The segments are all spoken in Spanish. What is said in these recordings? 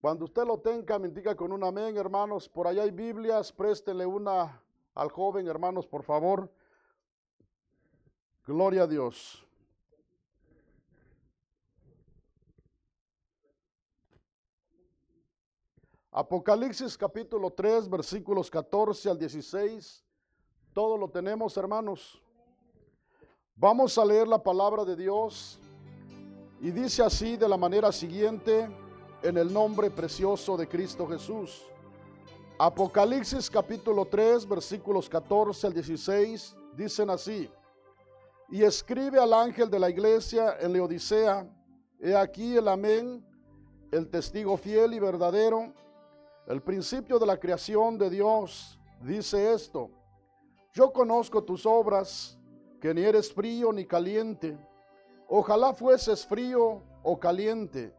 Cuando usted lo tenga, me indica con un amén, hermanos. Por allá hay Biblias, préstele una al joven, hermanos, por favor. Gloria a Dios. Apocalipsis capítulo 3, versículos 14 al 16. Todo lo tenemos, hermanos. Vamos a leer la palabra de Dios. Y dice así de la manera siguiente, en el nombre precioso de Cristo Jesús. Apocalipsis capítulo 3, versículos 14 al 16, dicen así: y escribe al ángel de la iglesia en Laodicea, he aquí el amén, el testigo fiel y verdadero, el principio de la creación de Dios, dice esto: yo conozco tus obras, que ni eres frío ni caliente. Ojalá fueses frío o caliente,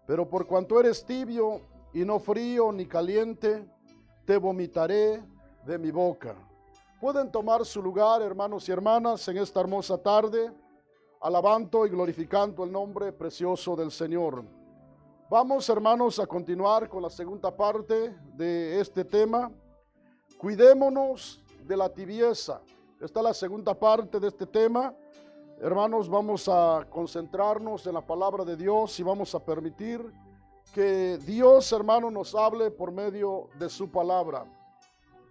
pero por cuanto eres tibio y no frío ni caliente, te vomitaré de mi boca. Pueden tomar su lugar, hermanos y hermanas, en esta hermosa tarde, alabando y glorificando el nombre precioso del Señor. Vamos, hermanos, a continuar con la segunda parte de este tema. Cuidémonos de la tibieza. Esta es la segunda parte de este tema. Hermanos, vamos a concentrarnos en la palabra de Dios y vamos a permitir que Dios, hermano, nos hable por medio de su palabra.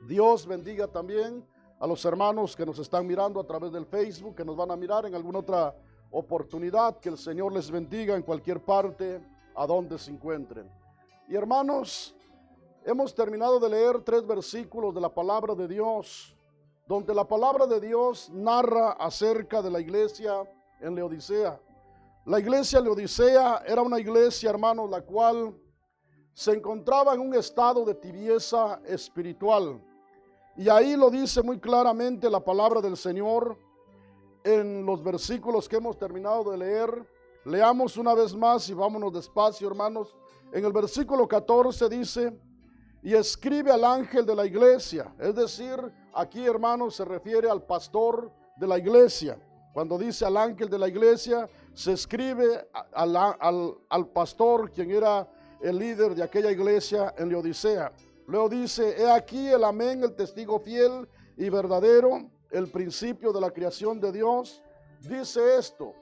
Dios bendiga también a los hermanos que nos están mirando a través del Facebook, que nos van a mirar en alguna otra oportunidad. Que el Señor les bendiga en cualquier parte a donde se encuentren. Y hermanos, hemos terminado de leer 3 versículos de la palabra de Dios, donde la palabra de Dios narra acerca de la iglesia en Laodicea. La iglesia en Laodicea era una iglesia, hermanos, la cual se encontraba en un estado de tibieza espiritual. Y ahí lo dice muy claramente la palabra del Señor en los versículos que hemos terminado de leer. Leamos una vez más y vámonos despacio, hermanos. En el versículo 14 dice: y escribe al ángel de la iglesia. Es decir, aquí, hermanos, se refiere al pastor de la iglesia. Cuando dice al ángel de la iglesia, se escribe al pastor, quien era el líder de aquella iglesia en Laodicea. Luego dice: he aquí el amén, el testigo fiel y verdadero, el principio de la creación de Dios. Dice esto.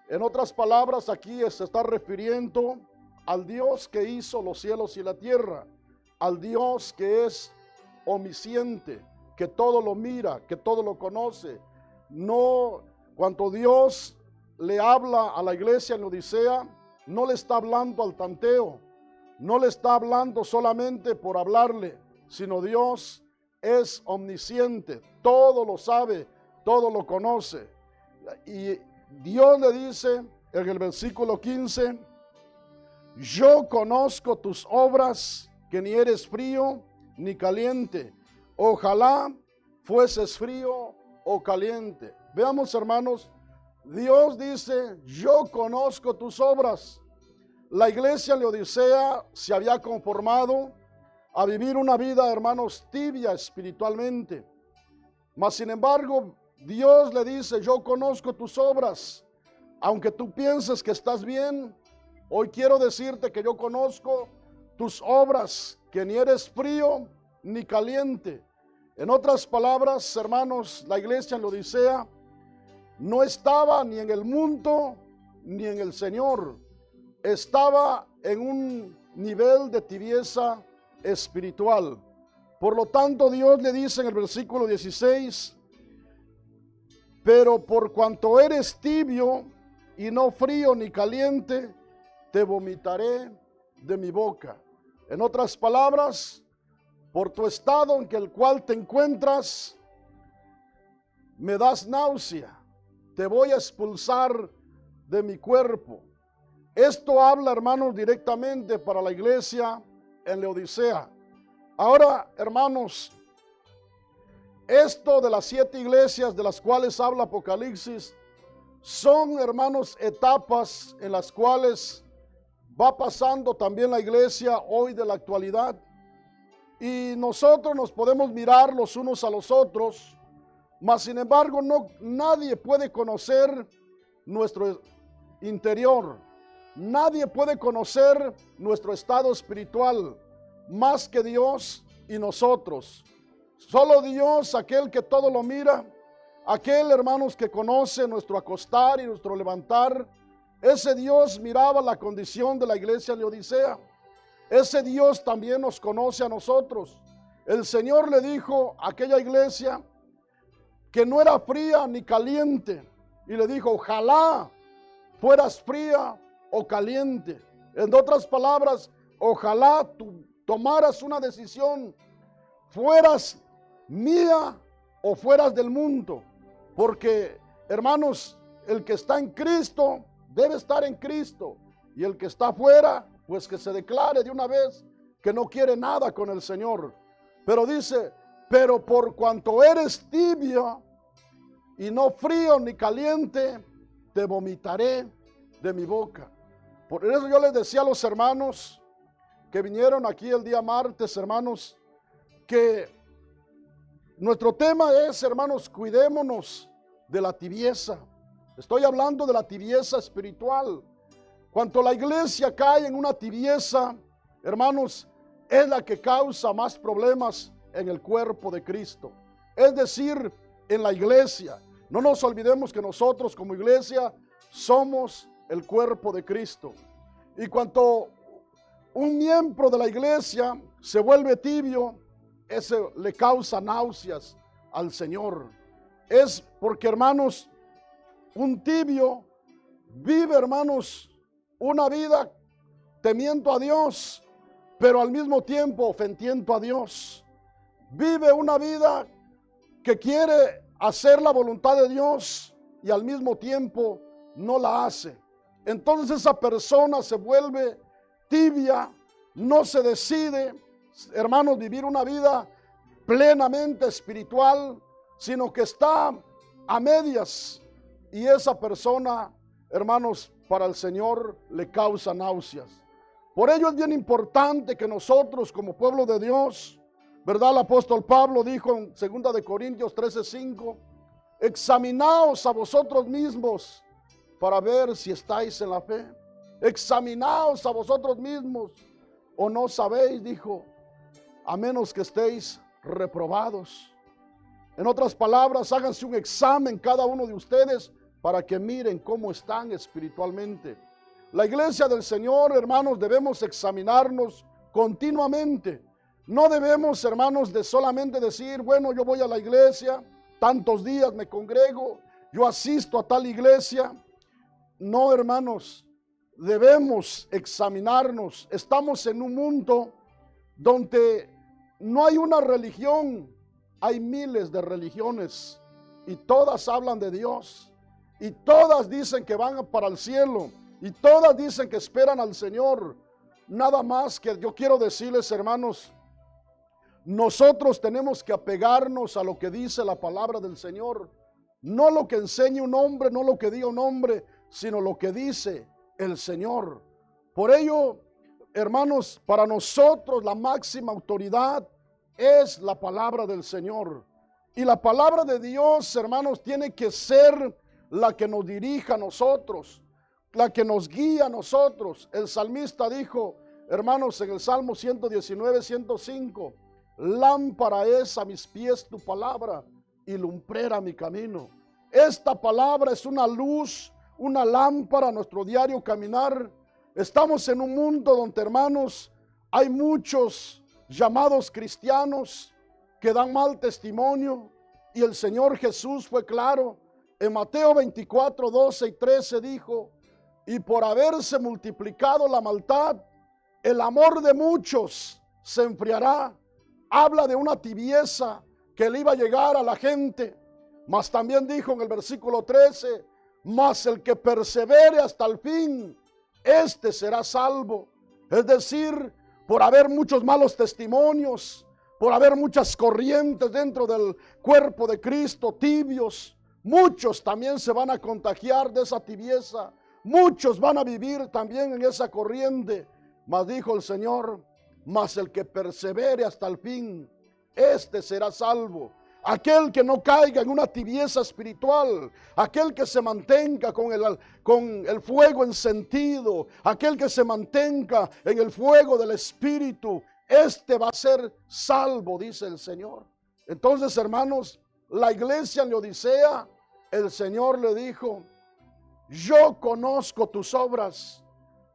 En otras palabras, aquí se está refiriendo al Dios que hizo los cielos y la tierra, al Dios que es omnisciente, que todo lo mira, que todo lo conoce. No, cuando Dios le habla a la iglesia en Laodicea, no le está hablando al tanteo, no le está hablando solamente por hablarle, sino Dios es omnisciente, todo lo sabe, todo lo conoce. Y Dios le dice en el versículo 15: yo conozco tus obras, que ni eres frío ni caliente. Ojalá fueses frío o caliente. Veamos, hermanos, Dios dice: yo conozco tus obras. La iglesia en Laodicea se había conformado a vivir una vida, hermanos, tibia espiritualmente. Mas, sin embargo, Dios le dice: yo conozco tus obras. Aunque tú pienses que estás bien, hoy quiero decirte que yo conozco tus obras, que ni eres frío ni caliente. En otras palabras, hermanos, la iglesia en Laodicea no estaba ni en el mundo ni en el Señor. Estaba en un nivel de tibieza espiritual. Por lo tanto, Dios le dice en el versículo 16: pero por cuanto eres tibio y no frío ni caliente, te vomitaré de mi boca. En otras palabras, por tu estado en el cual te encuentras, me das náusea, te voy a expulsar de mi cuerpo. Esto habla, hermanos, directamente para la iglesia en Laodicea. Ahora, hermanos, esto de las 7 iglesias de las cuales habla Apocalipsis son, hermanos, etapas en las cuales va pasando también la iglesia hoy de la actualidad. Y nosotros nos podemos mirar los unos a los otros, mas sin embargo nadie puede conocer nuestro interior. nadie puede conocer nuestro estado espiritual más que Dios y nosotros. Solo Dios, aquel que todo lo mira, aquel, hermanos, que conoce nuestro acostar y nuestro levantar. Ese Dios miraba la condición de la iglesia de Odisea. Ese Dios también nos conoce a nosotros. El Señor le dijo a aquella iglesia que no era fría ni caliente. Y le dijo, ojalá fueras fría o caliente. En otras palabras, ojalá tú tomaras una decisión, fueras mía o fueras del mundo. Porque, hermanos, el que está en Cristo debe estar en Cristo. Y el que está afuera, pues que se declare de una vez que no quiere nada con el Señor. Pero dice, pero por cuanto eres tibio y no frío ni caliente, te vomitaré de mi boca. Por eso yo les decía a los hermanos que vinieron aquí el día martes, hermanos, que nuestro tema es, hermanos, cuidémonos de la tibieza. Estoy hablando de la tibieza espiritual. Cuando la iglesia cae en una tibieza, hermanos, es la que causa más problemas en el cuerpo de Cristo. Es decir, en la iglesia. No nos olvidemos que nosotros como iglesia somos el cuerpo de Cristo. Y cuando un miembro de la iglesia se vuelve tibio, ese le causa náuseas al Señor. Es porque, hermanos, un tibio vive, hermanos, una vida temiendo a Dios, pero al mismo tiempo ofendiendo a Dios. Vive una vida que quiere hacer la voluntad de Dios y al mismo tiempo no la hace. Entonces esa persona se vuelve tibia, no se decide, hermanos, vivir una vida plenamente espiritual, sino que está a medias. Y esa persona, hermanos, para el Señor le causa náuseas. Por ello es bien importante que nosotros como pueblo de Dios, ¿verdad? El apóstol Pablo dijo en 2 de Corintios 13:5, examinaos a vosotros mismos para ver si estáis en la fe. Examinaos a vosotros mismos, o no sabéis, dijo, a menos que estéis reprobados. En otras palabras, háganse un examen cada uno de ustedes para que miren cómo están espiritualmente. La iglesia del Señor, hermanos, debemos examinarnos continuamente. No debemos, hermanos, de solamente decir, bueno, yo voy a la iglesia, tantos días me congrego, yo asisto a tal iglesia. No, hermanos, debemos examinarnos. Estamos en un mundo donde no hay una religión, hay miles de religiones y todas hablan de Dios. Y todas dicen que van para el cielo. Y todas dicen que esperan al Señor. Nada más que yo quiero decirles, hermanos, nosotros tenemos que apegarnos a lo que dice la palabra del Señor. No lo que enseñe un hombre, no lo que diga un hombre, sino lo que dice el Señor. Por ello, hermanos, para nosotros la máxima autoridad es la palabra del Señor. Y la palabra de Dios, hermanos, tiene que ser la que nos dirija a nosotros, la que nos guía a nosotros. El salmista dijo, hermanos, en el Salmo 119, 105, lámpara es a mis pies tu palabra y lumbrera mi camino. Esta palabra es una luz, una lámpara a nuestro diario caminar. Estamos en un mundo donde, hermanos, hay muchos llamados cristianos que dan mal testimonio, y el Señor Jesús fue claro. En Mateo 24, 12 y 13 dijo, y por haberse multiplicado la maldad, el amor de muchos se enfriará. Habla de una tibieza que le iba a llegar a la gente. Mas también dijo en el versículo 13, mas el que persevere hasta el fin, este será salvo. Es decir, por haber muchos malos testimonios, por haber muchas corrientes dentro del cuerpo de Cristo, tibios, muchos también se van a contagiar de esa tibieza. Muchos van a vivir también en esa corriente. Mas dijo el Señor, mas el que persevere hasta el fin, este será salvo. aquel que no caiga en una tibieza espiritual, aquel que se mantenga con el fuego encendido, aquel que se mantenga en el fuego del Espíritu, este va a ser salvo, dice el Señor. Entonces, hermanos, la iglesia en Laodicea, el Señor le dijo: yo conozco tus obras.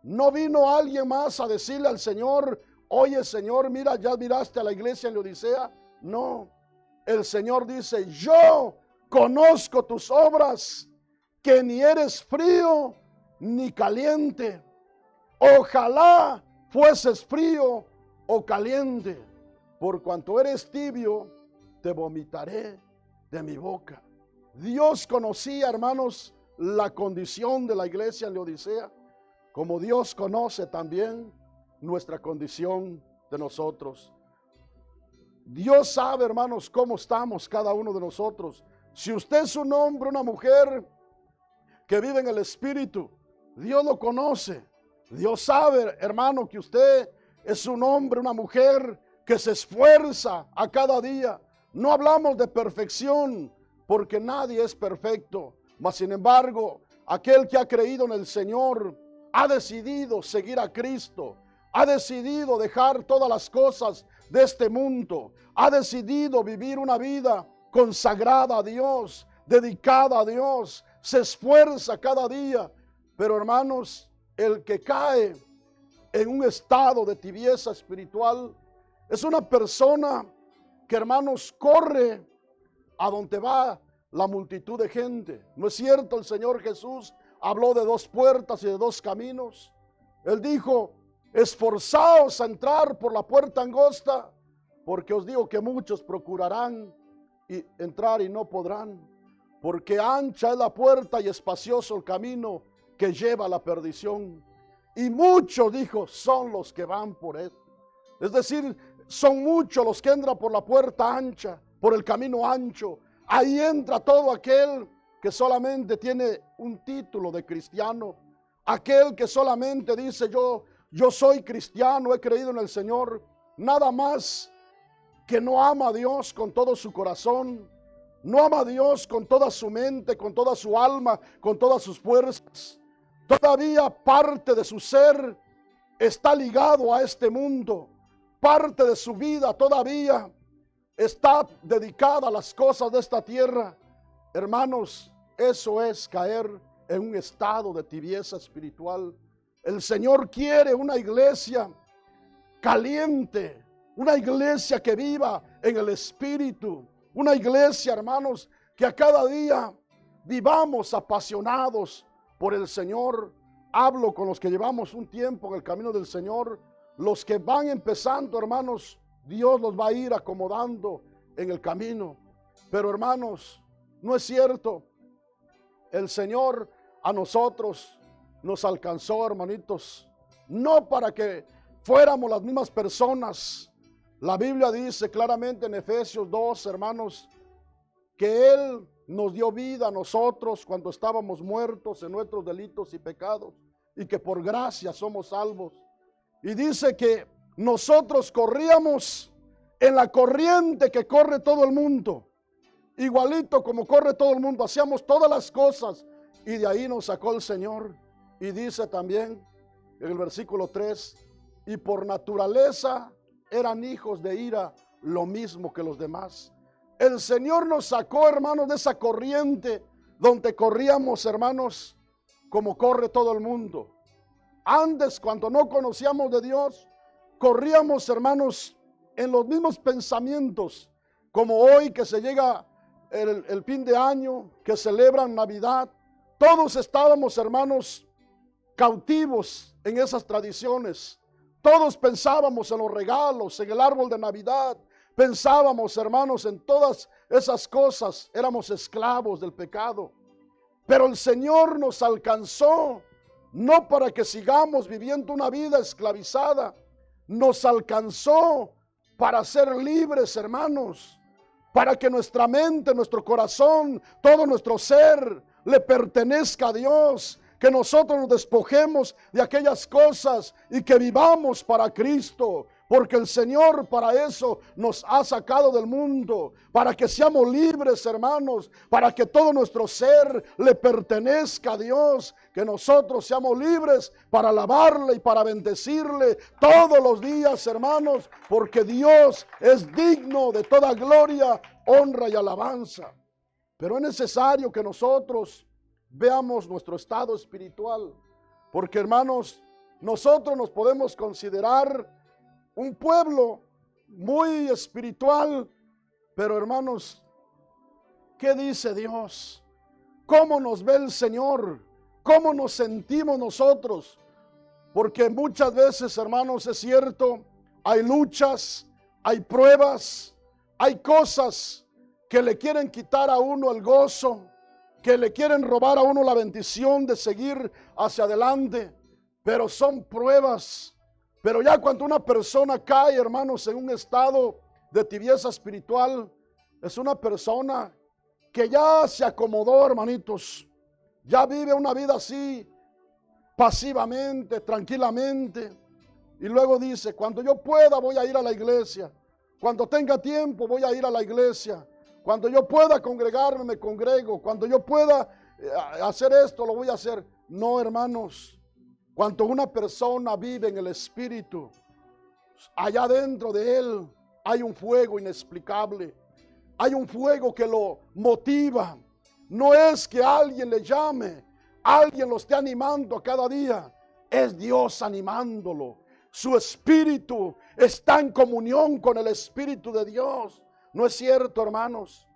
No vino alguien más a decirle al Señor: oye, Señor, mira, ya miraste a la iglesia en Laodicea. No, el Señor dice: yo conozco tus obras, que ni eres frío ni caliente. Ojalá fueses frío o caliente. Por cuanto eres tibio, te vomitaré de mi boca. Dios conocía, hermanos, la condición de la iglesia en Laodicea, como Dios conoce también nuestra condición de nosotros. Dios sabe, hermanos, cómo estamos cada uno de nosotros. Si usted es un hombre, una mujer que vive en el Espíritu, Dios lo conoce. Dios sabe, hermano, que usted es un hombre, una mujer que se esfuerza a cada día. No hablamos de perfección, porque nadie es perfecto. Mas, sin embargo, aquel que ha creído en el Señor ha decidido seguir a Cristo, ha decidido dejar todas las cosas de este mundo, ha decidido vivir una vida consagrada a Dios, dedicada a Dios, se esfuerza cada día. Pero, hermanos, el que cae en un estado de tibieza espiritual es una persona que, hermanos, corre a donde va la multitud de gente. ¿No es cierto? El Señor Jesús habló de dos puertas y de dos caminos. Él dijo: esforzaos a entrar por la puerta angosta, porque os digo que muchos procurarán entrar y no podrán. Porque ancha es la puerta y espacioso el camino que lleva a la perdición. Y muchos, dijo, son los que van por él. Es decir, son muchos los que entran por la puerta ancha, por el camino ancho. Ahí entra todo aquel que solamente tiene un título de cristiano. Aquel que solamente dice: yo soy cristiano, he creído en el Señor. Nada más que no ama a Dios con todo su corazón. No ama a Dios con toda su mente, con toda su alma, con todas sus fuerzas. Todavía parte de su ser está ligado a este mundo. Parte de su vida todavía está dedicada a las cosas de esta tierra. Hermanos, eso es caer en un estado de tibieza espiritual. El Señor quiere una iglesia caliente, una iglesia que viva en el Espíritu, una iglesia, hermanos, que a cada día vivamos apasionados por el Señor. Hablo con los que llevamos un tiempo en el camino del Señor. Los que van empezando, hermanos, Dios los va a ir acomodando en el camino. Pero, hermanos, no es cierto. El Señor a nosotros nos alcanzó, hermanitos, no para que fuéramos las mismas personas. La Biblia dice claramente en Efesios 2, hermanos, que Él nos dio vida a nosotros cuando estábamos muertos en nuestros delitos y pecados, y que por gracia somos salvos. Y dice que nosotros corríamos en la corriente que corre todo el mundo, igualito como corre todo el mundo. Hacíamos todas las cosas y de ahí nos sacó el Señor. Y dice también en el versículo 3: y por naturaleza eran hijos de ira, lo mismo que los demás. El Señor nos sacó, hermanos, de esa corriente donde corríamos, hermanos, como corre todo el mundo. Antes, cuando no conocíamos de Dios, corríamos, hermanos, en los mismos pensamientos, como hoy que se llega el fin de año, que celebran Navidad. Todos estábamos, hermanos, cautivos en esas tradiciones. Todos pensábamos en los regalos, en el árbol de Navidad. Pensábamos, hermanos, en todas esas cosas. Éramos esclavos del pecado. Pero el Señor nos alcanzó, no para que sigamos viviendo una vida esclavizada. Nos alcanzó para ser libres, hermanos. Para que nuestra mente, nuestro corazón, todo nuestro ser le pertenezca a Dios. Que nosotros nos despojemos de aquellas cosas y que vivamos para Cristo. Porque el Señor para eso nos ha sacado del mundo, para que seamos libres, hermanos, para que todo nuestro ser le pertenezca a Dios, que nosotros seamos libres para alabarle y para bendecirle todos los días, hermanos, porque Dios es digno de toda gloria, honra y alabanza. Pero es necesario que nosotros veamos nuestro estado espiritual, porque, hermanos, nosotros nos podemos considerar un pueblo muy espiritual, pero, hermanos, ¿qué dice Dios? ¿Cómo nos ve el Señor? ¿Cómo nos sentimos nosotros? Porque muchas veces, hermanos, es cierto, hay luchas, hay pruebas, hay cosas que le quieren quitar a uno el gozo, que le quieren robar a uno la bendición de seguir hacia adelante, pero son pruebas. Pero ya cuando una persona cae, hermanos, en un estado de tibieza espiritual, es una persona que ya se acomodó, hermanitos. Ya vive una vida así, pasivamente, tranquilamente. Y luego dice, cuando yo pueda voy a ir a la iglesia. Cuando tenga tiempo voy a ir a la iglesia. Cuando yo pueda congregarme, me congrego. Cuando yo pueda hacer esto, lo voy a hacer. No, hermanos. Cuando una persona vive en el Espíritu, allá dentro de él hay un fuego inexplicable. Hay un fuego que lo motiva. No es que alguien le llame, alguien lo esté animando cada día. Es Dios animándolo. Su espíritu está en comunión con el Espíritu de Dios. ¿No es cierto, hermanos,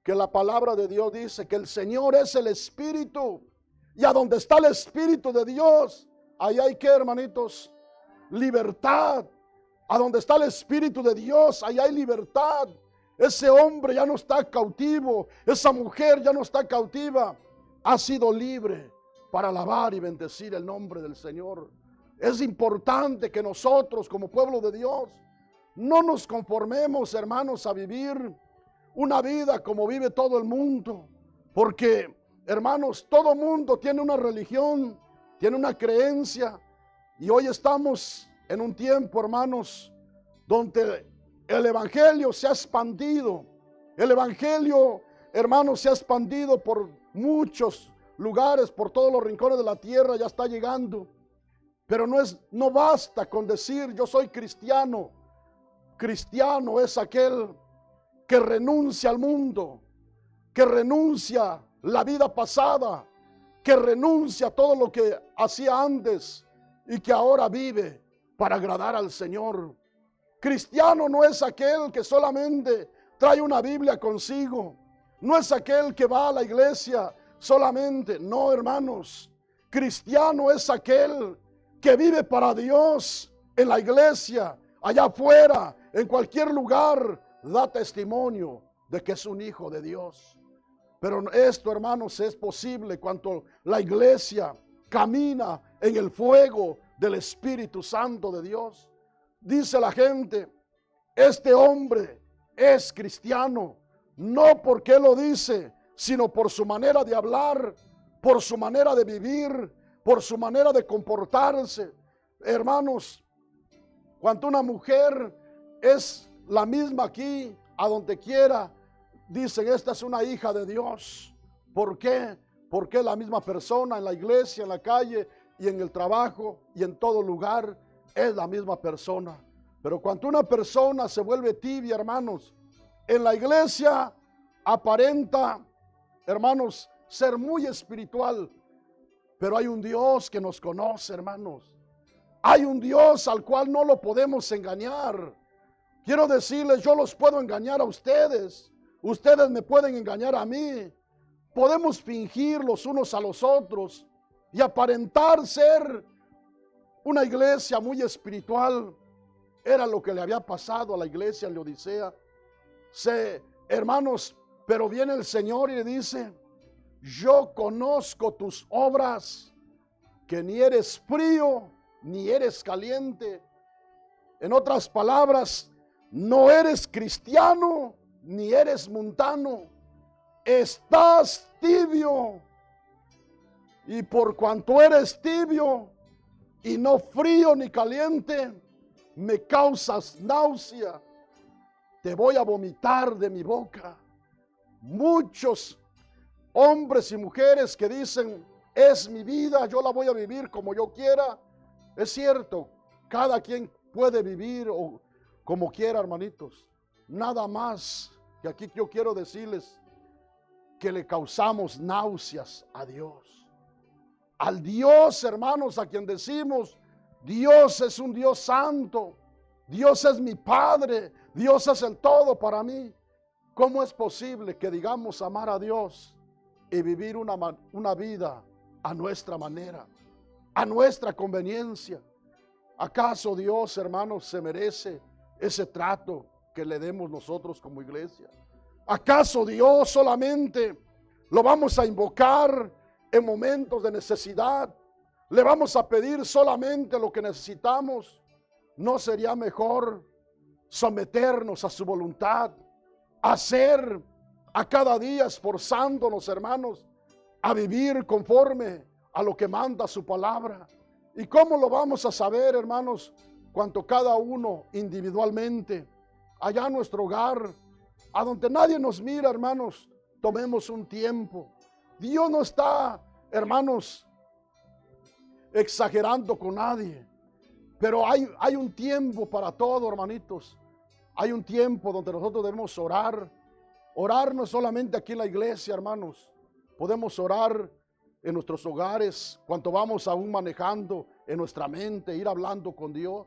que la palabra de Dios dice que el Señor es el Espíritu? Y a donde está el Espíritu de Dios, ahí hay que, hermanitos, libertad. A donde está el Espíritu de Dios, ahí hay libertad. Ese hombre ya no está cautivo, esa mujer ya no está cautiva, ha sido libre para alabar y bendecir el nombre del Señor. Es importante que nosotros como pueblo de Dios no nos conformemos, hermanos, a vivir una vida como vive todo el mundo, porque, hermanos, todo mundo tiene una religión, tiene una creencia, y hoy estamos en un tiempo, hermanos, donde el evangelio se ha expandido. El evangelio, hermanos, se ha expandido por muchos lugares, por todos los rincones de la tierra, ya está llegando. Pero no basta con decir yo soy cristiano. Cristiano es aquel que renuncia al mundo, que renuncia la vida pasada, que renuncia a todo lo que hacía antes y que ahora vive para agradar al Señor. Cristiano no es aquel que solamente trae una Biblia consigo, no es aquel que va a la iglesia solamente, no, hermanos. Cristiano es aquel que vive para Dios en la iglesia, allá afuera, en cualquier lugar, da testimonio de que es un hijo de Dios. Pero esto, hermanos, es posible cuando la iglesia camina en el fuego del Espíritu Santo de Dios. Dice la gente, este hombre es cristiano, no porque lo dice, sino por su manera de hablar, por su manera de vivir, por su manera de comportarse. Hermanos, cuando una mujer es la misma aquí, a donde quiera, dicen, esta es una hija de Dios. ¿Por qué? Porque es la misma persona en la iglesia, en la calle y en el trabajo y en todo lugar. Es la misma persona. Pero cuando una persona se vuelve tibia, hermanos, en la iglesia aparenta, hermanos, ser muy espiritual. Pero hay un Dios que nos conoce, hermanos. Hay un Dios al cual no lo podemos engañar. Quiero decirles, yo los puedo engañar a ustedes. Ustedes me pueden engañar a mí. Podemos fingir los unos a los otros y aparentar ser una iglesia muy espiritual. Era lo que le había pasado a la iglesia en Laodicea. Hermanos, pero viene el Señor y le dice, yo conozco tus obras, que ni eres frío ni eres caliente. En otras palabras, no eres cristiano ni eres mundano. Estás tibio. Y por cuanto eres tibio y no frío ni caliente, me causas náusea, te voy a vomitar de mi boca. Muchos hombres y mujeres que dicen, es mi vida, yo la voy a vivir como yo quiera. Es cierto, cada quien puede vivir o como quiera, hermanitos. Nada más que aquí yo quiero decirles que le causamos náuseas a Dios. Al Dios, hermanos, a quien decimos, Dios es un Dios santo, Dios es mi Padre, Dios es el todo para mí. ¿Cómo es posible que digamos amar a Dios y vivir una vida a nuestra manera, a nuestra conveniencia? ¿Acaso Dios, hermanos, se merece ese trato que le demos nosotros como iglesia? ¿Acaso Dios solamente lo vamos a invocar en momentos de necesidad? ¿Le vamos a pedir solamente lo que necesitamos? ¿No sería mejor someternos a su voluntad, hacer a cada día esforzándonos, hermanos, a vivir conforme a lo que manda su palabra? ¿Y cómo lo vamos a saber, hermanos? Cuanto cada uno individualmente, allá en nuestro hogar, a donde nadie nos mira, hermanos, tomemos un tiempo. Dios no está, hermanos, exagerando con nadie, pero hay un tiempo para todo, hermanitos. Hay un tiempo donde nosotros debemos orar. Orar no es solamente aquí en la iglesia, hermanos. Podemos orar en nuestros hogares, cuando vamos aún manejando en nuestra mente, ir hablando con Dios.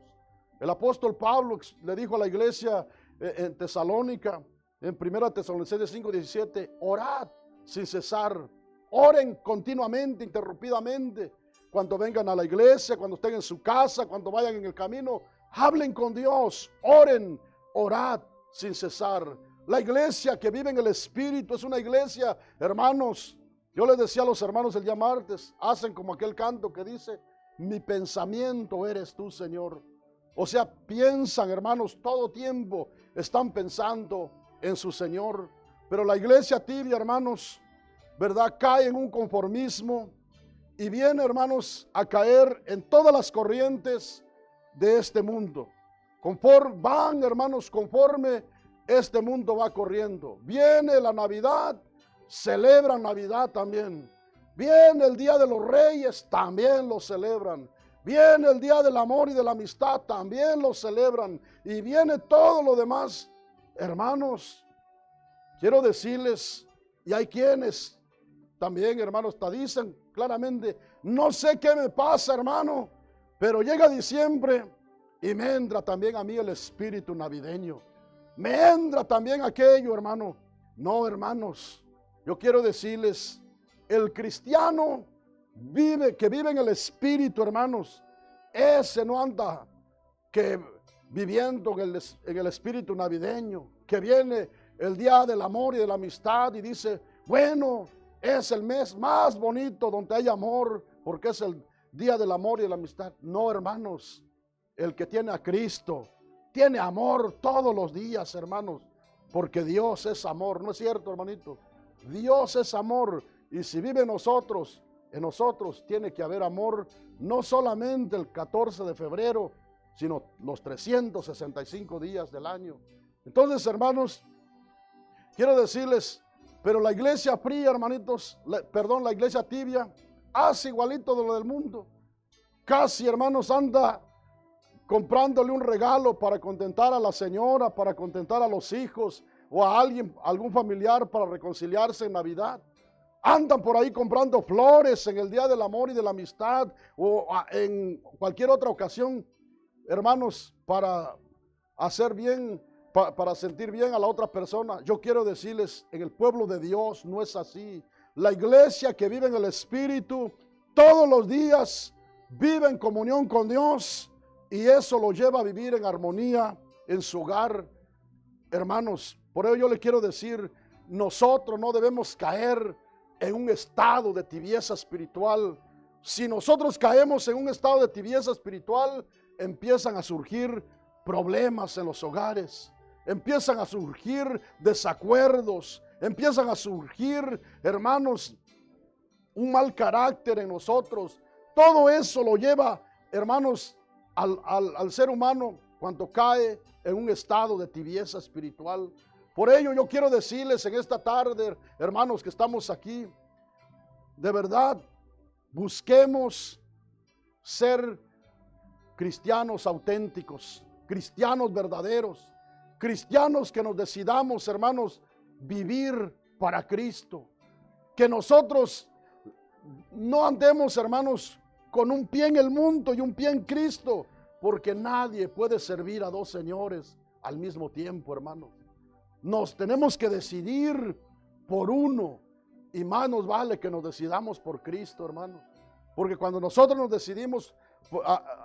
El apóstol Pablo le dijo a la iglesia en Tesalónica, en 1 Tesalonicenses 5:17, orad sin cesar, oren continuamente, interrumpidamente, cuando vengan a la iglesia, cuando estén en su casa, cuando vayan en el camino, hablen con Dios, oren, orad sin cesar. La iglesia que vive en el Espíritu es una iglesia, hermanos. Yo les decía a los hermanos el día martes, hacen como aquel canto que dice, mi pensamiento eres tú, Señor. O sea, piensan, hermanos, todo tiempo están pensando en su Señor. Pero la iglesia tibia, hermanos, ¿verdad? Cae en un conformismo y viene, hermanos, a caer en todas las corrientes de este mundo. Van, hermanos, conforme este mundo va corriendo. Viene la Navidad, celebran Navidad también. Viene el Día de los Reyes, también lo celebran. Viene el Día del Amor y de la Amistad, también lo celebran. Y viene todo lo demás. Hermanos, quiero decirles, y hay quienes también, hermanos, te dicen claramente, no sé qué me pasa, hermano, pero llega diciembre y me entra también a mí el espíritu navideño. Me entra también aquello, hermano. No, hermanos, yo quiero decirles, el cristiano que vive en el Espíritu, hermanos, ese no anda viviendo en el espíritu navideño, que viene el día del amor y de la amistad y dice, bueno, es el mes más bonito donde hay amor, porque es el día del amor y de la amistad. No, hermanos, el que tiene a Cristo tiene amor todos los días, hermanos, porque Dios es amor. ¿No es cierto, hermanito? Dios es amor, y si vive en nosotros tiene que haber amor, no solamente el 14 de febrero, sino los 365 días del año. Entonces, hermanos, quiero decirles, pero la iglesia fría, hermanitos, la iglesia tibia, hace igualito de lo del mundo. Casi, hermanos, anda comprándole un regalo para contentar a la señora, para contentar a los hijos o a algún familiar para reconciliarse en Navidad. Andan por ahí comprando flores en el Día del Amor y de la Amistad o en cualquier otra ocasión, hermanos, para hacer bien, para sentir bien a la otra persona. Yo quiero decirles, en el pueblo de Dios no es así. La iglesia que vive en el Espíritu todos los días vive en comunión con Dios y eso lo lleva a vivir en armonía en su hogar. Hermanos, por ello yo le quiero decir, nosotros no debemos caer en un estado de tibieza espiritual. Si nosotros caemos en un estado de tibieza espiritual, empiezan a surgir problemas en los hogares, empiezan a surgir desacuerdos, empiezan a surgir, hermanos, un mal carácter en nosotros. Todo eso lo lleva, hermanos, al ser humano cuando cae en un estado de tibieza espiritual. Por ello yo quiero decirles en esta tarde, hermanos que estamos aquí, de verdad, busquemos ser cristianos auténticos, cristianos verdaderos, cristianos que nos decidamos, hermanos, vivir para Cristo. Que nosotros no andemos, hermanos, con un pie en el mundo y un pie en Cristo, porque nadie puede servir a dos señores al mismo tiempo, hermanos. Nos tenemos que decidir por uno, y más nos vale que nos decidamos por Cristo, hermanos. Porque cuando nosotros nos decidimos,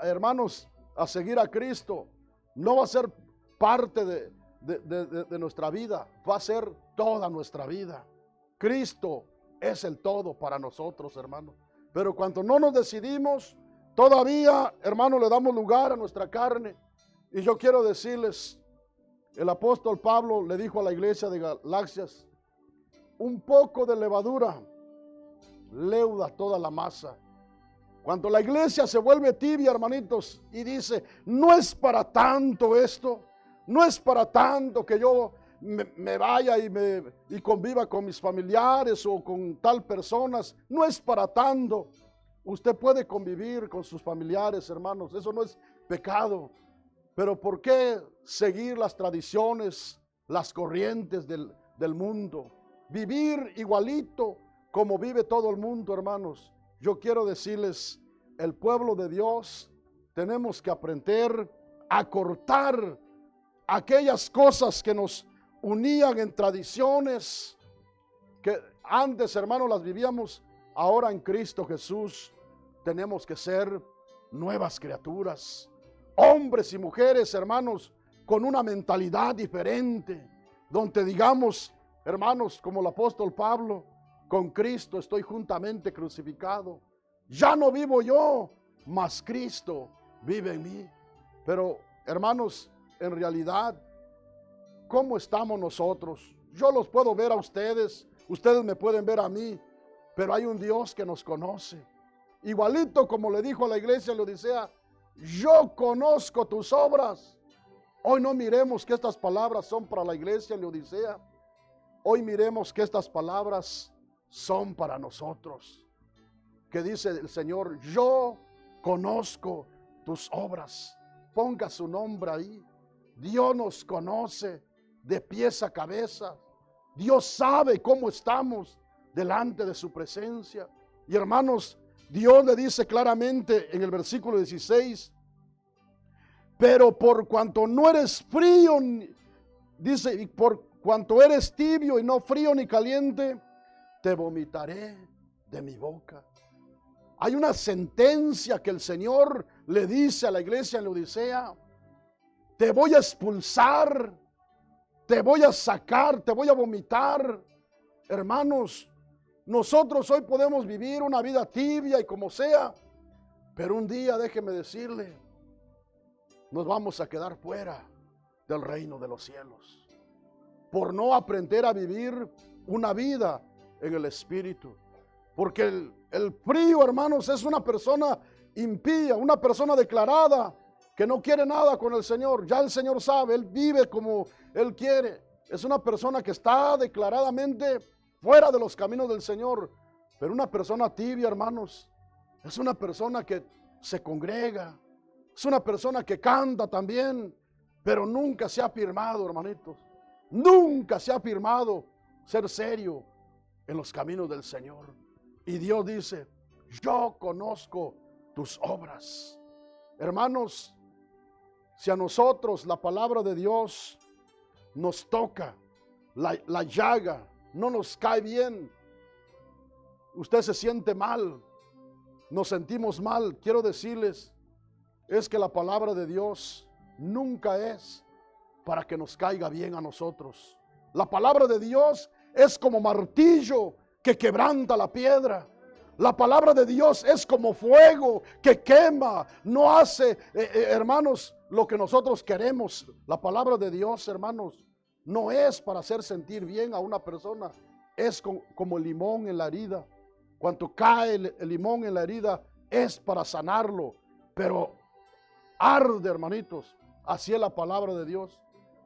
hermanos, a seguir a Cristo, no va a ser parte de nuestra vida, va a ser toda nuestra vida. Cristo es el todo para nosotros, hermanos. Pero cuando no nos decidimos, todavía, hermanos, le damos lugar a nuestra carne. Y yo quiero decirles, el apóstol Pablo le dijo a la iglesia de Galacias, un poco de levadura leuda toda la masa. Cuando la iglesia se vuelve tibia, hermanitos, y dice, no es para tanto esto, no es para tanto que yo me vaya y conviva con mis familiares o con tal personas, no es para tanto. Usted puede convivir con sus familiares, hermanos, eso no es pecado. Pero ¿por qué seguir las tradiciones, las corrientes del mundo? Vivir igualito como vive todo el mundo, hermanos. Yo quiero decirles, el pueblo de Dios, tenemos que aprender a cortar aquellas cosas que nos unían en tradiciones, que antes, hermanos, las vivíamos. Ahora en Cristo Jesús tenemos que ser nuevas criaturas, hombres y mujeres, hermanos, con una mentalidad diferente, donde digamos, hermanos, como el apóstol Pablo, con Cristo estoy juntamente crucificado. Ya no vivo yo, mas Cristo vive en mí. Pero, hermanos, en realidad, ¿cómo estamos nosotros? Yo los puedo ver a ustedes, ustedes me pueden ver a mí, pero hay un Dios que nos conoce. Igualito como le dijo a la iglesia en Laodicea, yo conozco tus obras. Hoy no miremos que estas palabras son para la iglesia en Laodicea. Hoy miremos que estas palabras son para nosotros. Que dice el Señor, yo conozco tus obras. Ponga su nombre ahí. Dios nos conoce de pies a cabeza. Dios sabe cómo estamos delante de su presencia. Y hermanos, Dios le dice claramente en el versículo 16, pero por cuanto no eres frío, dice, y por cuanto eres tibio y no frío ni caliente, te vomitaré de mi boca. Hay una sentencia que el Señor le dice a la iglesia en Laodicea, te voy a expulsar, te voy a sacar, te voy a vomitar. Hermanos, nosotros hoy podemos vivir una vida tibia y como sea, pero un día, déjeme decirle, nos vamos a quedar fuera del reino de los cielos por no aprender a vivir una vida en el Espíritu. Porque el frío, hermanos, es una persona impía, una persona declarada que no quiere nada con el Señor. Ya el Señor sabe, Él vive como Él quiere. Es una persona que está declaradamente fuera de los caminos del Señor. Pero una persona tibia, hermanos, es una persona que se congrega, es una persona que canta también, pero nunca se ha afirmado, hermanitos, nunca se ha afirmado ser serio en los caminos del Señor. Y Dios dice, yo conozco tus obras. Hermanos, si a nosotros la palabra de Dios nos toca, la llaga, no nos cae bien, usted se siente mal, nos sentimos mal, quiero decirles, es que la palabra de Dios nunca es para que nos caiga bien a nosotros. La palabra de Dios es como martillo que quebranta la piedra. La palabra de Dios es como fuego que quema, no hace, hermanos, lo que nosotros queremos. La palabra de Dios, hermanos, no es para hacer sentir bien a una persona, es como el limón en la herida. Cuando cae el limón en la herida es para sanarlo, pero arde, hermanitos, Así es la palabra de Dios.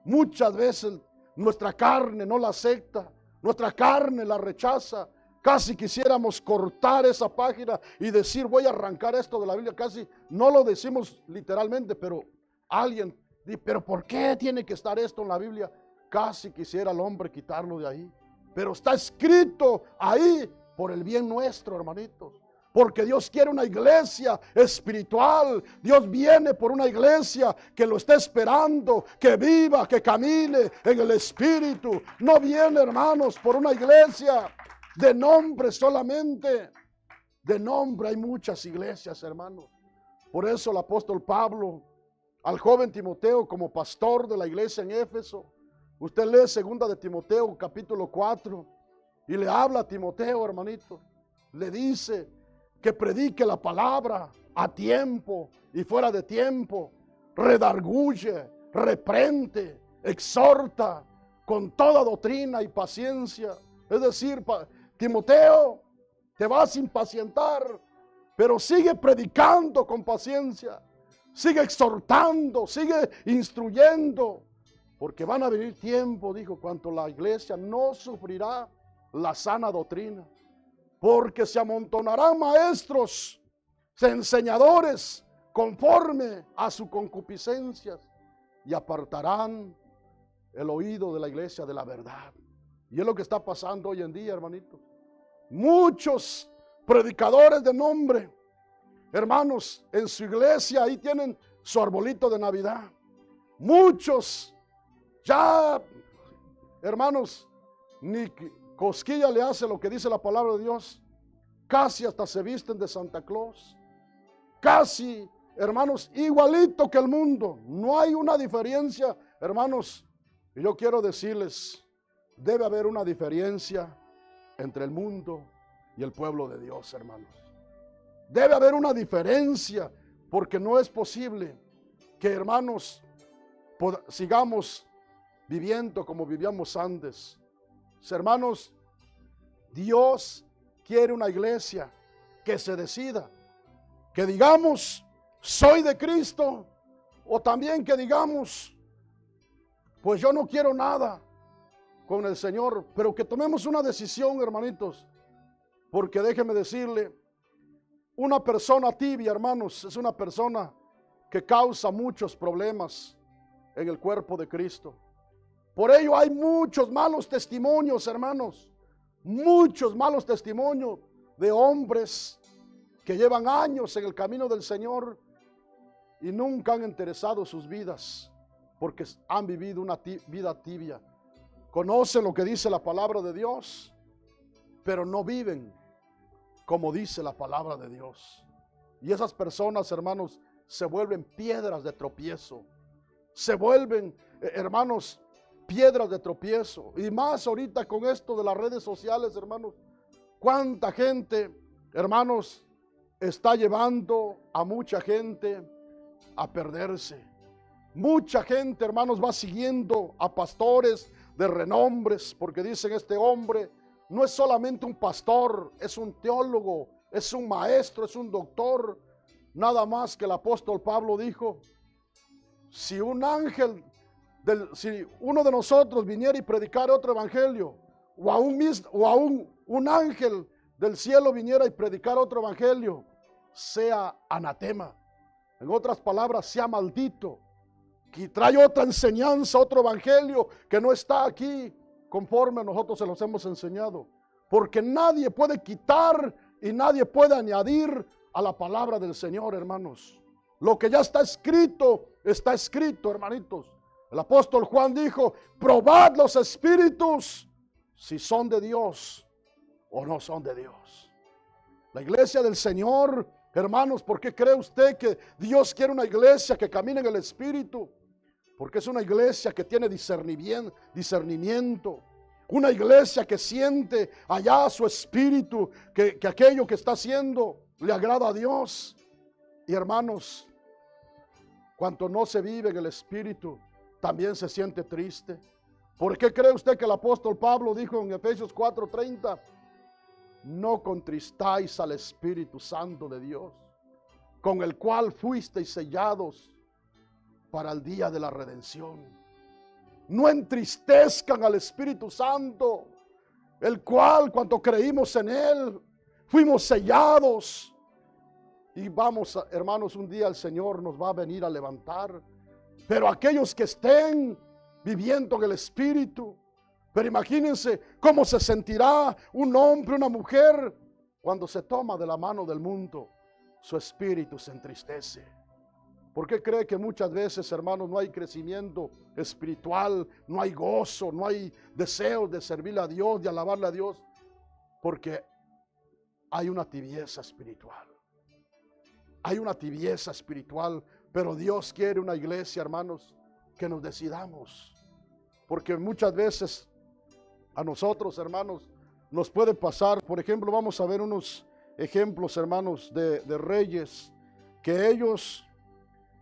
Muchas veces nuestra carne no la acepta, nuestra carne la rechaza. Casi quisiéramos cortar esa página y decir, voy a arrancar esto de la Biblia. Casi no lo decimos literalmente, pero alguien dice, pero ¿por qué tiene que estar esto en la Biblia? Casi quisiera el hombre quitarlo de ahí. Pero está escrito ahí por el bien nuestro, hermanitos. Porque Dios quiere una iglesia espiritual. Dios viene por una iglesia que lo está esperando, que viva, que camine en el Espíritu. No viene, hermanos, por una iglesia de nombre solamente. De nombre hay muchas iglesias, hermanos. Por eso el apóstol Pablo, al joven Timoteo como pastor de la iglesia en Éfeso, usted lee 2 de Timoteo capítulo 4 y le habla a Timoteo, hermanito. Le dice que predique la palabra a tiempo y fuera de tiempo, redarguye, reprende, exhorta con toda doctrina y paciencia. Es decir, Timoteo, te vas a impacientar, pero sigue predicando con paciencia, sigue exhortando, sigue instruyendo, porque van a venir tiempo, dijo, cuando la iglesia no sufrirá la sana doctrina. Porque se amontonarán maestros, enseñadores, conforme a sus concupiscencias, y apartarán el oído de la iglesia de la verdad. Y es lo que está pasando hoy en día, hermanitos. Muchos predicadores de nombre, hermanos, en su iglesia ahí tienen su arbolito de Navidad. Muchos ya, hermanos, ni cosquilla le hace lo que dice la palabra de Dios. Casi hasta se visten de Santa Claus. Casi, hermanos, igualito que el mundo. No hay una diferencia, hermanos. Y yo quiero decirles, debe haber una diferencia entre el mundo y el pueblo de Dios, hermanos. Debe haber una diferencia, porque no es posible que, hermanos, sigamos viviendo como vivíamos antes. Hermanos, Dios quiere una iglesia que se decida, que digamos, soy de Cristo, o también que digamos, pues yo no quiero nada con el Señor, pero que tomemos una decisión, hermanitos, porque déjeme decirle, una persona tibia, hermanos, es una persona que causa muchos problemas en el cuerpo de Cristo. Por ello hay muchos malos testimonios, hermanos, muchos malos testimonios de hombres que llevan años en el camino del Señor y nunca han interesado sus vidas porque han vivido una vida tibia. Conocen lo que dice la palabra de Dios, pero no viven como dice la palabra de Dios. Y esas personas, hermanos, se vuelven piedras de tropiezo. Se vuelven, hermanos, piedras de tropiezo. Y más ahorita con esto de las redes sociales, hermanos. Cuánta gente, hermanos, está llevando a mucha gente a perderse. Mucha gente, hermanos, va siguiendo a pastores de renombres, porque dicen, este hombre no es solamente un pastor, es un teólogo, es un maestro, es un doctor. Nada más que el apóstol Pablo dijo, si un ángel, si uno de nosotros viniera y predicara otro evangelio, o un ángel del cielo viniera y predicara otro evangelio, sea anatema. En otras palabras, sea maldito. Que trae otra enseñanza, otro evangelio que no está aquí conforme nosotros se los hemos enseñado. Porque nadie puede quitar y nadie puede añadir a la palabra del Señor, hermanos. Lo que ya está escrito, hermanitos. El apóstol Juan dijo, probad los espíritus si son de Dios o no son de Dios. La iglesia del Señor, hermanos, ¿por qué cree usted que Dios quiere una iglesia que camine en el Espíritu? Porque es una iglesia que tiene discernimiento. Una iglesia que siente allá su espíritu, que aquello que está haciendo le agrada a Dios. Y hermanos, cuando no se vive en el Espíritu, también se siente triste. ¿Por qué cree usted que el apóstol Pablo dijo en Efesios 4:30? No contristáis al Espíritu Santo de Dios, con el cual fuisteis sellados para el día de la redención. No entristezcan al Espíritu Santo, el cual, cuando creímos en Él, fuimos sellados. Y vamos, hermanos, un día el Señor nos va a venir a levantar. Pero aquellos que estén viviendo en el Espíritu, pero imagínense cómo se sentirá un hombre, una mujer, cuando se toma de la mano del mundo, su espíritu se entristece. ¿Por qué cree que muchas veces, hermanos, no hay crecimiento espiritual, no hay gozo, no hay deseos de servirle a Dios, de alabarle a Dios? Porque hay una tibieza espiritual. Hay una tibieza espiritual, pero Dios quiere una iglesia, hermanos, que nos decidamos. Porque muchas veces a nosotros, hermanos, nos puede pasar. Por ejemplo, vamos a ver unos ejemplos, hermanos, de reyes, que ellos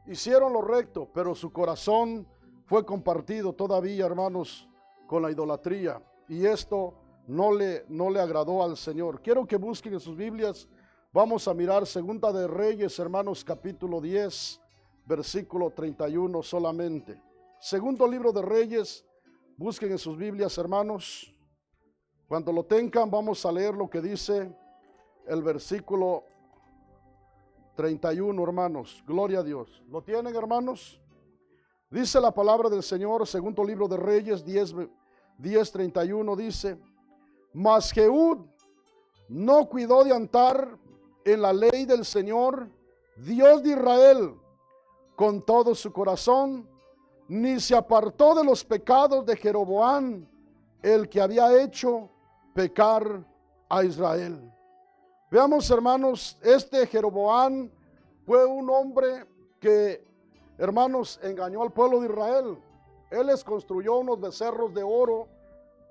hicieron lo recto, pero su corazón fue compartido todavía, hermanos, con la idolatría. Y esto no le agradó al Señor. Quiero que busquen en sus Biblias. Vamos a mirar Segunda de Reyes, hermanos, capítulo 10, versículo 31 solamente. Segundo libro de Reyes, busquen en sus Biblias, hermanos. Cuando lo tengan, vamos a leer lo que dice el versículo 31, hermanos. Gloria a Dios. ¿Lo tienen, hermanos? Dice la palabra del Señor, segundo libro de Reyes 10:31, dice: Mas Jehud no cuidó de andar en la ley del Señor, Dios de Israel, con todo su corazón, ni se apartó de los pecados de Jeroboam, el que había hecho pecar a Israel. Veamos, hermanos, este Jeroboam fue un hombre que, hermanos, engañó al pueblo de Israel. Él les construyó unos becerros de oro,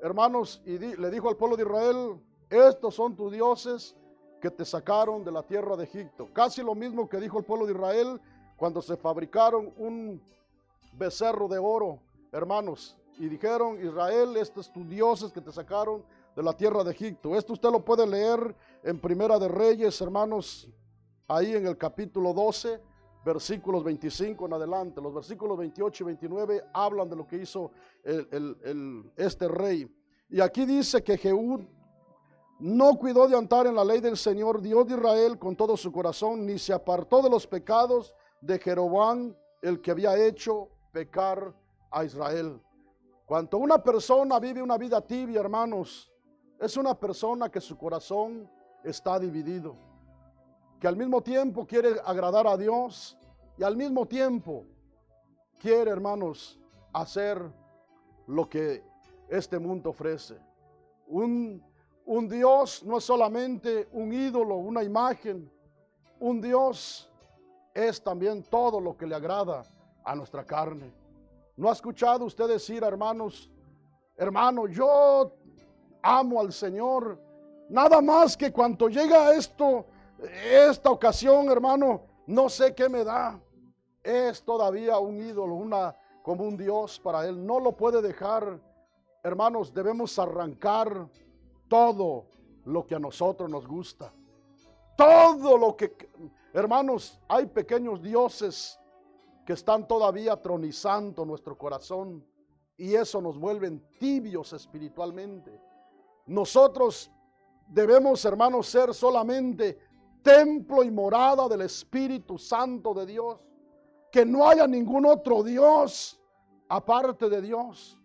hermanos, y le dijo al pueblo de Israel: estos son tus dioses que te sacaron de la tierra de Egipto. Casi lo mismo que dijo el pueblo de Israel cuando se fabricaron un becerro de oro, hermanos, y dijeron: Israel, estos tus dioses que te sacaron de la tierra de Egipto. Esto usted lo puede leer en Primera de Reyes, hermanos, ahí en el capítulo 12, versículos 25 en adelante. Los versículos 28 y 29 hablan de lo que hizo este rey. Y aquí dice que Jehud no cuidó de andar en la ley del Señor, Dios de Israel, con todo su corazón, ni se apartó de los pecados de Jeroboam, el que había hecho pecar a Israel. Cuando una persona vive una vida tibia, hermanos, es una persona que su corazón está dividido, que al mismo tiempo quiere agradar a Dios y al mismo tiempo quiere, hermanos, hacer lo que este mundo ofrece. Un Dios no es solamente un ídolo, una imagen. Un Dios es también todo lo que le agrada a nuestra carne. ¿No ha escuchado usted decir, hermanos, hermano, yo amo al Señor, nada más que cuando llega esta ocasión, hermano, no sé qué me da? Es todavía un ídolo, como un Dios para él. No lo puede dejar. Hermanos, debemos arrancar todo lo que a nosotros nos gusta. Todo lo que, hermanos, hay pequeños dioses que están todavía tronizando nuestro corazón, y eso nos vuelve tibios espiritualmente. Nosotros debemos, hermanos, ser solamente templo y morada del Espíritu Santo de Dios. Que no haya ningún otro Dios aparte de Dios.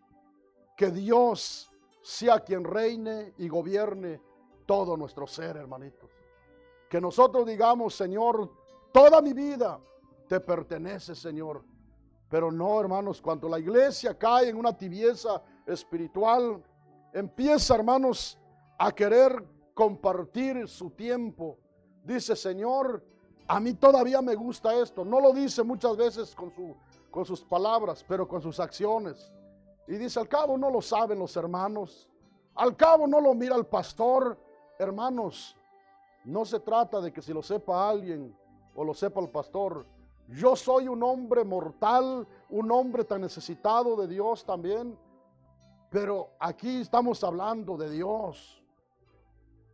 Que Dios sea quien reine y gobierne todo nuestro ser, hermanitos. Que nosotros digamos: Señor, toda mi vida te pertenece, Señor. Pero no, hermanos, cuando la iglesia cae en una tibieza espiritual, empieza, hermanos, a querer compartir su tiempo. Dice: Señor, a mí todavía me gusta esto. No lo dice muchas veces con sus palabras, pero con sus acciones. Y dice: al cabo no lo saben los hermanos, al cabo no lo mira el pastor. Hermanos, no se trata de que si lo sepa alguien o lo sepa el pastor. Yo soy un hombre mortal, un hombre tan necesitado de Dios también, pero aquí estamos hablando de Dios.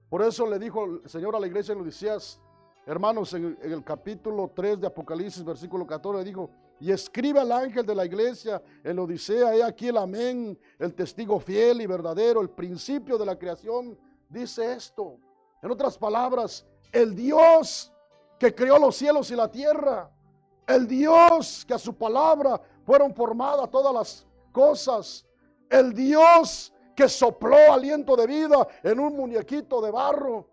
Por eso le dijo el Señor a la iglesia en Laodiceas, hermanos, en el capítulo 3 de Apocalipsis, versículo 14, le dijo: Y escribe al ángel de la iglesia en la Odisea, he aquí el amén, el testigo fiel y verdadero, el principio de la creación, dice esto. En otras palabras, el Dios que creó los cielos y la tierra, el Dios que a su palabra fueron formadas todas las cosas, el Dios que sopló aliento de vida en un muñequito de barro,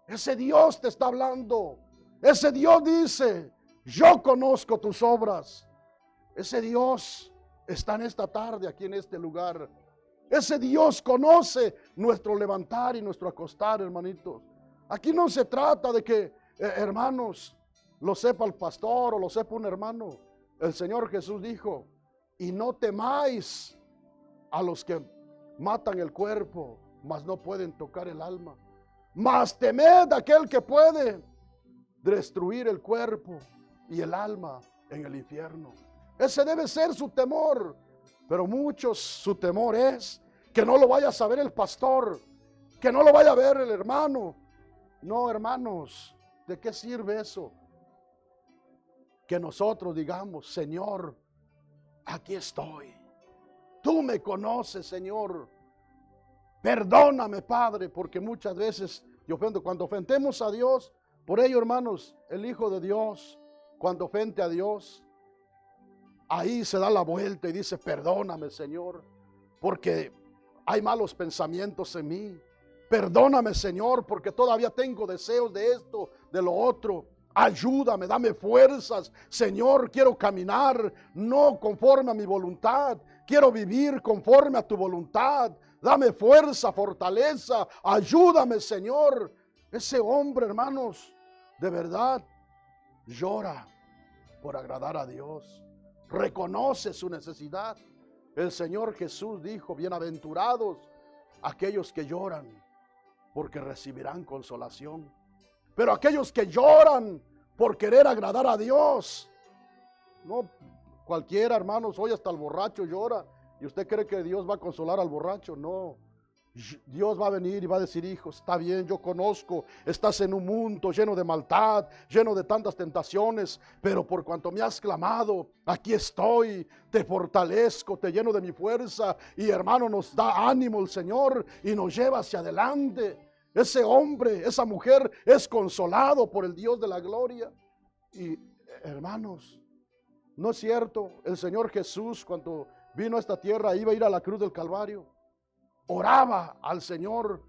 ese Dios te está hablando. Ese Dios dice, yo conozco tus obras. Ese Dios está en esta tarde aquí en este lugar. Ese Dios conoce nuestro levantar y nuestro acostar, hermanitos. Aquí no se trata de que, hermanos, lo sepa el pastor o lo sepa un hermano. El Señor Jesús dijo, y no temáis a los que matan el cuerpo, mas no pueden tocar el alma. Mas temed a aquel que puede destruir el cuerpo y el alma en el infierno. Ese debe ser su temor. Pero muchos, su temor es que no lo vaya a saber el pastor, que no lo vaya a ver el hermano. No, hermanos, ¿de qué sirve eso? Que nosotros digamos, Señor, aquí estoy. Tú me conoces, Señor. Perdóname, Padre, porque muchas veces yo ofendo. Cuando ofendemos a Dios, por ello, hermanos, el Hijo de Dios, cuando ofende a Dios, ahí se da la vuelta y dice, perdóname, Señor, porque hay malos pensamientos en mí. Perdóname, Señor, porque todavía tengo deseos de esto, de lo otro. Ayúdame, dame fuerzas. Señor, quiero caminar no conforme a mi voluntad. Quiero vivir conforme a tu voluntad. Dame fuerza, fortaleza. Ayúdame, Señor. Ese hombre, hermanos, de verdad llora por agradar a Dios. Reconoce su necesidad. El Señor Jesús dijo, bienaventurados aquellos que lloran, porque recibirán consolación. Pero aquellos que lloran por querer agradar a Dios, no cualquiera, hermanos, hoy hasta el borracho llora. ¿Y usted cree que Dios va a consolar al borracho? No. Dios va a venir y va a decir, hijo, está bien, yo conozco, estás en un mundo lleno de maldad, lleno de tantas tentaciones, pero por cuanto me has clamado, aquí estoy, te fortalezco, te lleno de mi fuerza. Y hermano, nos da ánimo el Señor y nos lleva hacia adelante. Ese hombre, esa mujer es consolado por el Dios de la gloria. Y hermanos, no es cierto, el Señor Jesús cuando vino a esta tierra iba a ir a la cruz del Calvario. Oraba al Señor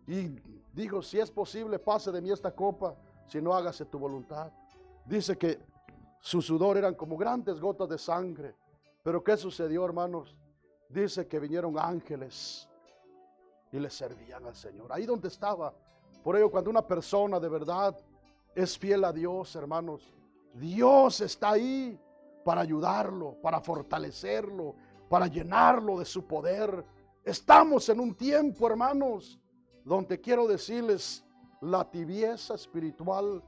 y dijo, si es posible, pase de mí esta copa, si no, hágase tu voluntad. Dice que su sudor eran como grandes gotas de sangre. Pero ¿qué sucedió, hermanos? Dice que vinieron ángeles y le servían al Señor, ahí donde estaba. Por ello, cuando una persona de verdad es fiel a Dios, hermanos, Dios está ahí para ayudarlo, para fortalecerlo, para llenarlo de su poder. Estamos en un tiempo, hermanos, donde quiero decirles, la tibieza espiritual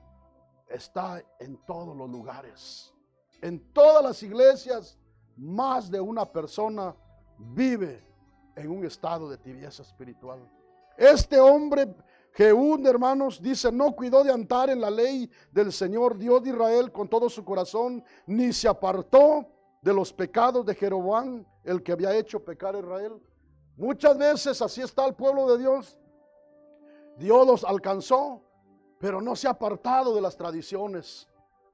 está en todos los lugares. En todas las iglesias, más de una persona vive en un estado de tibieza espiritual. Este hombre, Jehú, hermanos, dice, no cuidó de andar en la ley del Señor Dios de Israel con todo su corazón, ni se apartó de los pecados de Jeroboam, el que había hecho pecar a Israel. Muchas veces así está el pueblo de Dios. Dios los alcanzó, pero no se ha apartado de las tradiciones.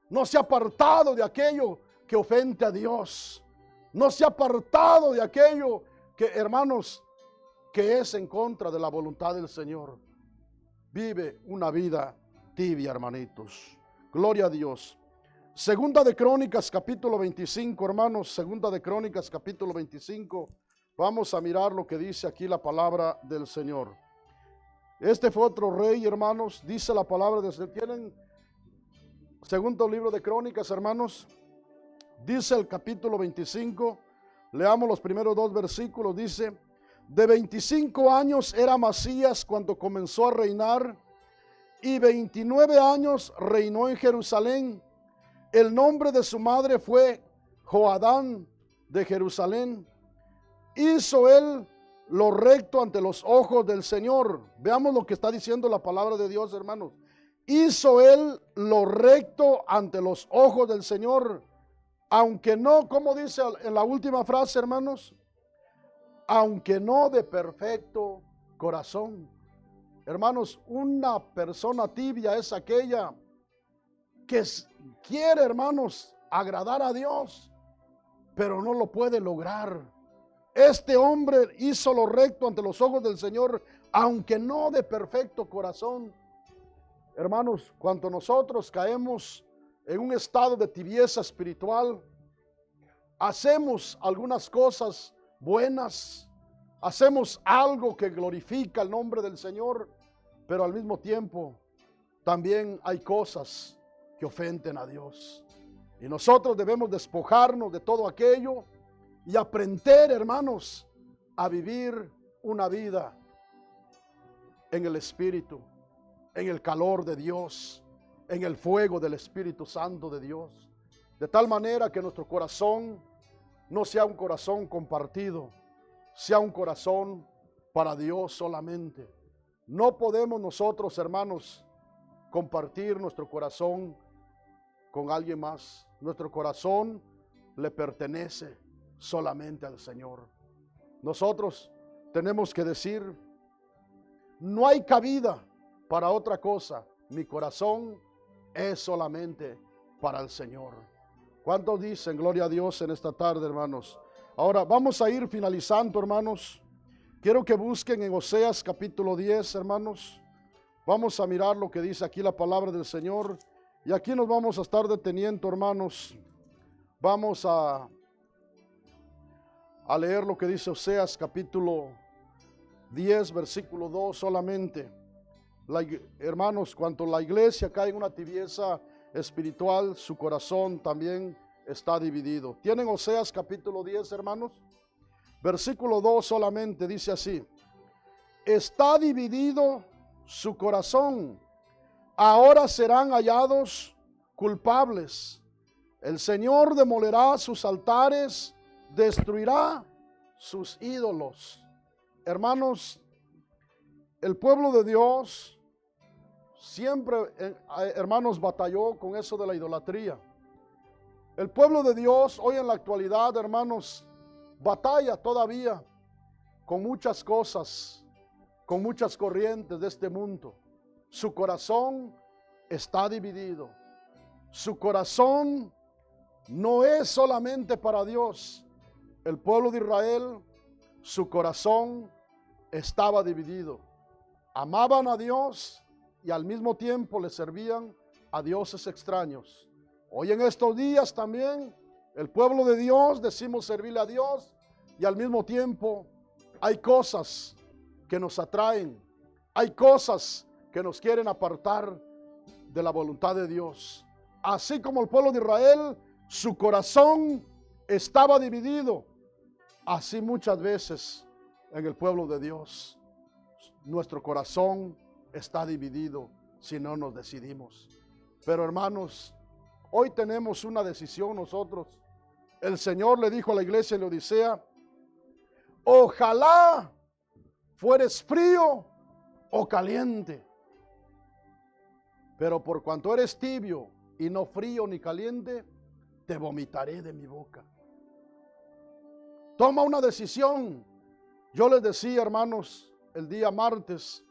No se ha apartado de aquello que ofende a Dios. No se ha apartado de aquello que, hermanos, que es en contra de la voluntad del Señor. Vive una vida tibia, hermanitos. Gloria a Dios. Segunda de Crónicas, capítulo 25, hermanos. Segunda de Crónicas, capítulo 25. Vamos a mirar lo que dice aquí la palabra del Señor. Este fue otro rey, hermanos. Dice la palabra del Señor. ¿Tienen segundo libro de Crónicas, hermanos? Dice el capítulo 25. Leamos los primeros dos versículos. Dice, de 25 años era Amasías cuando comenzó a reinar, y 29 años reinó en Jerusalén. El nombre de su madre fue Joadán de Jerusalén. Hizo él lo recto ante los ojos del Señor. Veamos lo que está diciendo la palabra de Dios, hermanos. Hizo él lo recto ante los ojos del Señor, Aunque no, como dice en la última frase, hermanos, aunque no de perfecto corazón. Hermanos, una persona tibia es aquella que quiere, hermanos, agradar a Dios, pero no lo puede lograr. Este hombre hizo lo recto ante los ojos del Señor, aunque no de perfecto corazón. Hermanos, cuando nosotros caemos en un estado de tibieza espiritual, hacemos algunas cosas buenas, hacemos algo que glorifica el nombre del Señor, pero al mismo tiempo también hay cosas que ofenden a Dios. Y nosotros debemos despojarnos de todo aquello y aprender, hermanos, a vivir una vida en el Espíritu, en el calor de Dios, en el fuego del Espíritu Santo de Dios. De tal manera que nuestro corazón no sea un corazón compartido, sea un corazón para Dios solamente. No podemos nosotros, hermanos, compartir nuestro corazón con alguien más. Nuestro corazón le pertenece solamente al Señor. Nosotros tenemos que decir, no hay cabida para otra cosa. Mi corazón es solamente para el Señor. ¿Cuántos dicen gloria a Dios en esta tarde, hermanos? Ahora vamos a ir finalizando, hermanos. Quiero que busquen en Oseas capítulo 10, hermanos. Vamos a mirar lo que dice aquí la palabra del Señor. Y aquí nos vamos a estar deteniendo, hermanos. Vamos a leer lo que dice Oseas capítulo 10, versículo 2 solamente. Hermanos, cuando la iglesia cae en una tibieza espiritual, su corazón también está dividido. ¿Tienen Oseas capítulo 10, hermanos? Versículo 2 solamente dice así: está dividido su corazón, ahora serán hallados culpables. El Señor demolerá sus altares, destruirá sus ídolos. Hermanos, el pueblo de Dios siempre, hermanos, batalló con eso de la idolatría. El pueblo de Dios hoy en la actualidad, hermanos, batalla todavía con muchas cosas, con muchas corrientes de este mundo. Su corazón está dividido. Su corazón no es solamente para Dios. El pueblo de Israel, su corazón estaba dividido. Amaban a Dios y al mismo tiempo le servían a dioses extraños. Hoy en estos días también el pueblo de Dios decimos servirle a Dios y al mismo tiempo hay cosas que nos atraen, hay cosas que nos quieren apartar de la voluntad de Dios. Así como el pueblo de Israel, su corazón estaba dividido, así muchas veces en el pueblo de Dios, nuestro corazón está dividido si no nos decidimos. Pero hermanos, hoy tenemos una decisión nosotros. El Señor le dijo a la iglesia en la Odisea: ojalá fueres frío o caliente, pero por cuanto eres tibio y no frío ni caliente, te vomitaré de mi boca. Toma una decisión. Yo les decía, hermanos, el día martes,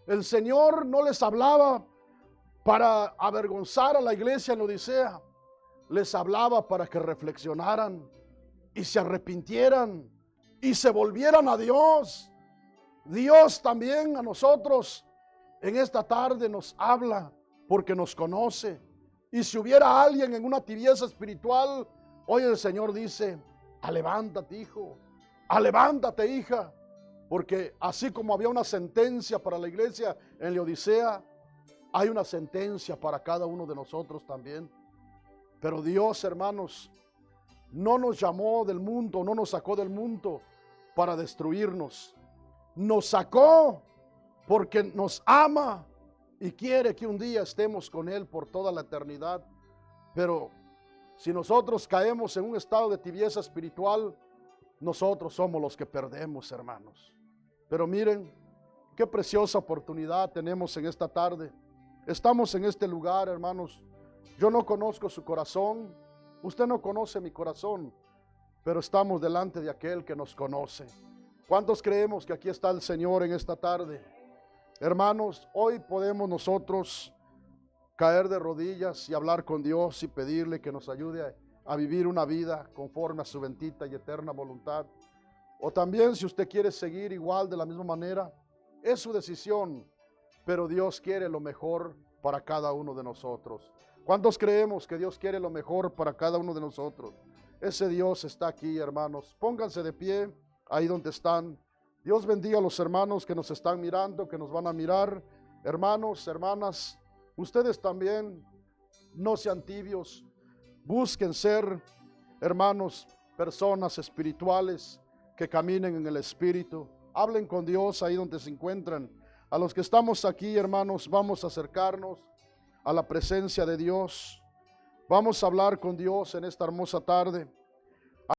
el Señor no les hablaba para avergonzar a la iglesia en Odisea. Les hablaba para que reflexionaran y se arrepintieran y se volvieran a Dios. Dios también a nosotros en esta tarde nos habla porque nos conoce. Y si hubiera alguien en una tibieza espiritual, hoy el Señor dice: levántate, hijo, levántate, hija. Porque así como había una sentencia para la iglesia en la Odisea, hay una sentencia para cada uno de nosotros también. Pero Dios, hermanos, no nos llamó del mundo, no nos sacó del mundo para destruirnos. Nos sacó porque nos ama y quiere que un día estemos con Él por toda la eternidad. Pero si nosotros caemos en un estado de tibieza espiritual, nosotros somos los que perdemos, hermanos. Pero miren, qué preciosa oportunidad tenemos en esta tarde. Estamos en este lugar, hermanos. Yo no conozco su corazón, Usted no conoce mi corazón, pero estamos delante de aquel que nos conoce. ¿Cuántos creemos que aquí está el Señor en esta tarde? Hermanos, hoy podemos nosotros caer de rodillas y hablar con Dios y pedirle que nos ayude a vivir una vida conforme a su bendita y eterna voluntad. O también, si usted quiere seguir igual de la misma manera, es su decisión, pero Dios quiere lo mejor para cada uno de nosotros. ¿Cuántos creemos que Dios quiere lo mejor para cada uno de nosotros? Ese Dios está aquí, hermanos. Pónganse de pie ahí donde están. Dios bendiga a los hermanos que nos están mirando, que nos van a mirar. Hermanos, hermanas, ustedes también no sean tibios. Busquen ser, hermanos, personas espirituales que caminen en el Espíritu. Hablen con Dios ahí donde se encuentran. A los que estamos aquí, hermanos, vamos a acercarnos a la presencia de Dios. Vamos a hablar con Dios en esta hermosa tarde.